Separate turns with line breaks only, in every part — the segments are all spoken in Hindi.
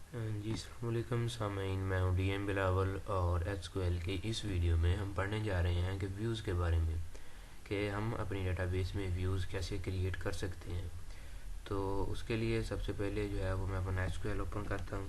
जी अस्सलाम वालेकुम सामीन, मैं हूँ डीएम बिलावल और एचक्यूएल के इस वीडियो में हम पढ़ने जा रहे हैं कि व्यूज़ के बारे में, कि हम अपनी डेटाबेस में व्यूज़ कैसे क्रिएट कर सकते हैं। तो उसके लिए सबसे पहले जो है वो मैं अपना एचक्यूएल ओपन करता हूँ।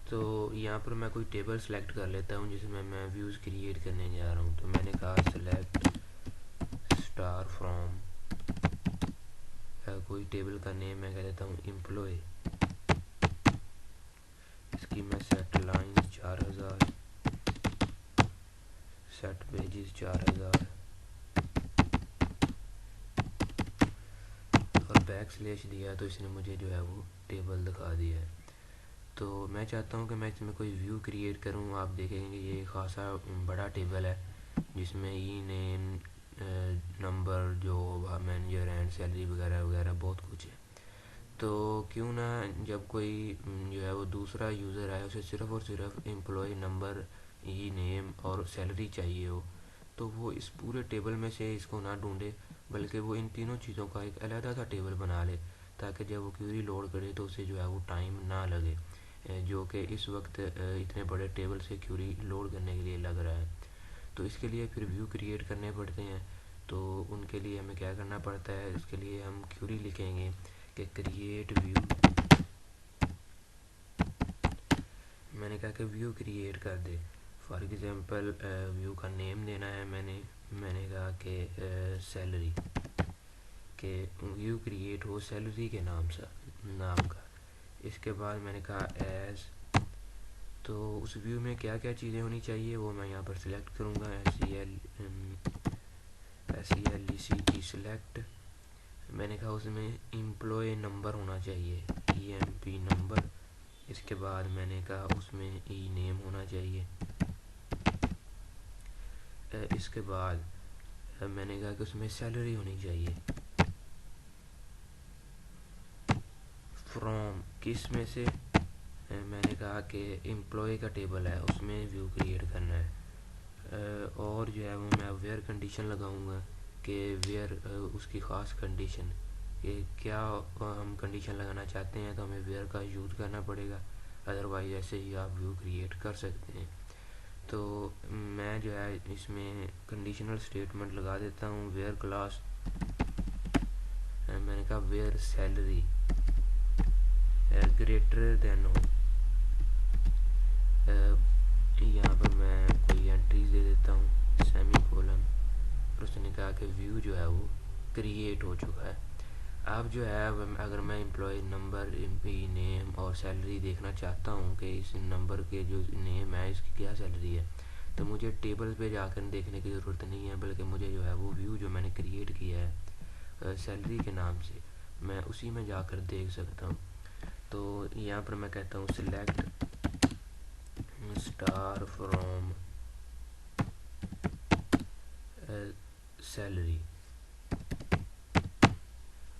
तो यहाँ पर मैं कोई टेबल सेलेक्ट कर लेता हूँ जिसमें मैं व्यूज़ क्रिएट करने जा रहा हूँ। तो मैंने कहा सेलेक्ट स्टार फ्रॉम, कोई टेबल का नेम मैं कह देता हूँ एम्प्लॉय। इसकी मैं सेट लाइन 4000, सेट पेजेस 4000 और बैक स्लैश दिया तो इसने मुझे जो है वो टेबल दिखा दिया है। तो मैं चाहता हूँ कि मैं इसमें कोई व्यू क्रिएट करूँ। आप देखेंगे ये खासा बड़ा टेबल है जिसमें E name, number, job, manager and salary वगैरह वगैरह बहुत कुछ है। तो क्यों ना जब कोई जो है वो दूसरा यूज़र आए उसे सिर्फ़ और सिर्फ एम्प्लॉय नंबर, ई नेम और सैलरी चाहिए हो, तो वो इस पूरे टेबल में से इसको ना ढूंढे, बल्कि वो इन तीनों चीज़ों का एक अलहदा सा टेबल बना ले, ताकि जब वो क्वेरी लोड करे तो उसे जो है वो टाइम ना लगे, जो कि इस वक्त इतने बड़े टेबल से क्वेरी लोड करने के लिए लग रहा है। तो इसके लिए फिर व्यू क्रिएट करने पड़ते हैं। तो उनके लिए हमें क्या करना पड़ता है, इसके लिए हम क्वेरी लिखेंगे कि क्रिएट व्यू। मैंने कहा कि व्यू क्रिएट कर दे। फॉर एग्ज़ाम्पल व्यू का नेम देना है मैंने कहा कि सैलरी, के व्यू क्रिएट हो सैलरी के नाम का। इसके बाद मैंने कहा एज, तो उस व्यू में क्या क्या चीज़ें होनी चाहिए वो मैं यहाँ पर सिलेक्ट करूँगा। SELECT select. मैंने कहा उसमें एम्प्लॉय नंबर होना चाहिए, EMP नंबर। इसके बाद मैंने कहा उसमें ई नेम होना चाहिए। इसके बाद मैंने कहा कि उसमें सैलरी होनी चाहिए। फ्रॉम किस में से, मैंने कहा कि एम्प्लॉय का टेबल है उसमें व्यू क्रिएट करना है। और जो है वो मैं वेयर कंडीशन लगाऊंगा कि वेयर उसकी ख़ास कंडीशन, कि क्या हम कंडीशन लगाना चाहते हैं तो हमें वेयर का यूज़ करना पड़ेगा, अदरवाइज ऐसे ही आप व्यू क्रिएट कर सकते हैं। तो मैं जो है इसमें कंडीशनल स्टेटमेंट लगा देता हूँ वेयर क्लास। मैंने कहा वेयर सैलरी ग्रेटर देन हो। यहाँ पर मैं कोई एंट्रीज दे देता हूँ, सेमी कोलन। और उसने कहा कि व्यू जो है वो क्रिएट हो चुका है। अब जो है अगर मैं एम्प्लॉय नंबर, ई नेम और सैलरी देखना चाहता हूँ कि इस नंबर के जो नेम है इसकी क्या सैलरी है, तो मुझे टेबल पे जाकर देखने की ज़रूरत नहीं है, बल्कि मुझे जो है वो व्यू जो मैंने क्रिएट किया है सैलरी के नाम से, मैं उसी में जाकर देख सकता हूँ। तो यहाँ पर मैं कहता हूँ सिलेक्ट स्टार फ्रॉम सैलरी।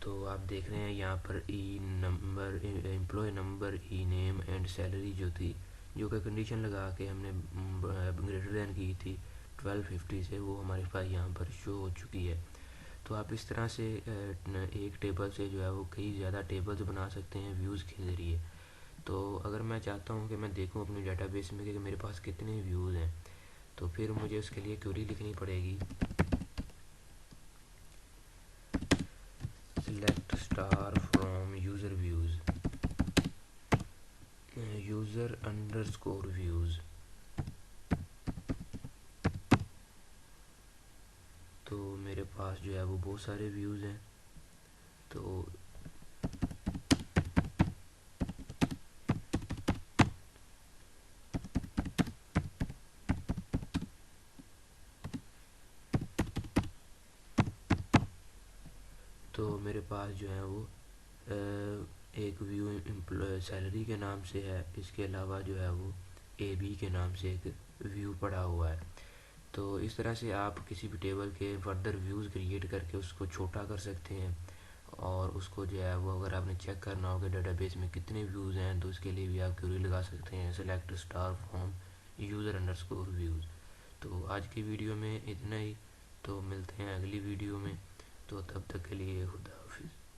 तो आप देख रहे हैं यहाँ पर E number, employee number, E name and salary जो थी, जो कि कंडीशन लगा के हमने ग्रेटर दैन की थी 1250 से, वो हमारे पास यहाँ पर शो हो चुकी है। तो आप इस तरह से एक टेबल से जो है वो कई ज़्यादा टेबल्स बना सकते हैं व्यूज़ के ज़रिए। तो अगर मैं चाहता हूँ कि मैं देखूँ अपनी डेटाबेस में कि मेरे पास कितने व्यूज़ हैं, तो फिर मुझे उसके लिए क्वेरी लिखनी पड़ेगी, select star from user views, user underscore views. तो मेरे पास जो है वो बहुत सारे व्यूज़ हैं। तो मेरे पास जो है वो एक व्यू एम्प्लॉय सैलरी के नाम से है। इसके अलावा जो है वो AB के नाम से एक व्यू पड़ा हुआ है। तो इस तरह से आप किसी भी टेबल के फर्दर व्यूज़ क्रिएट करके उसको छोटा कर सकते हैं और उसको जो है वो अगर आपने चेक करना हो कि डेटाबेस में कितने व्यूज़ हैं, तो उसके लिए भी आप क्वेरी लगा सकते हैं, select star from user underscore views. तो आज की वीडियो में इतना ही, तो मिलते हैं अगली वीडियो में। तो तब तक के लिए खुदा हाफिज़।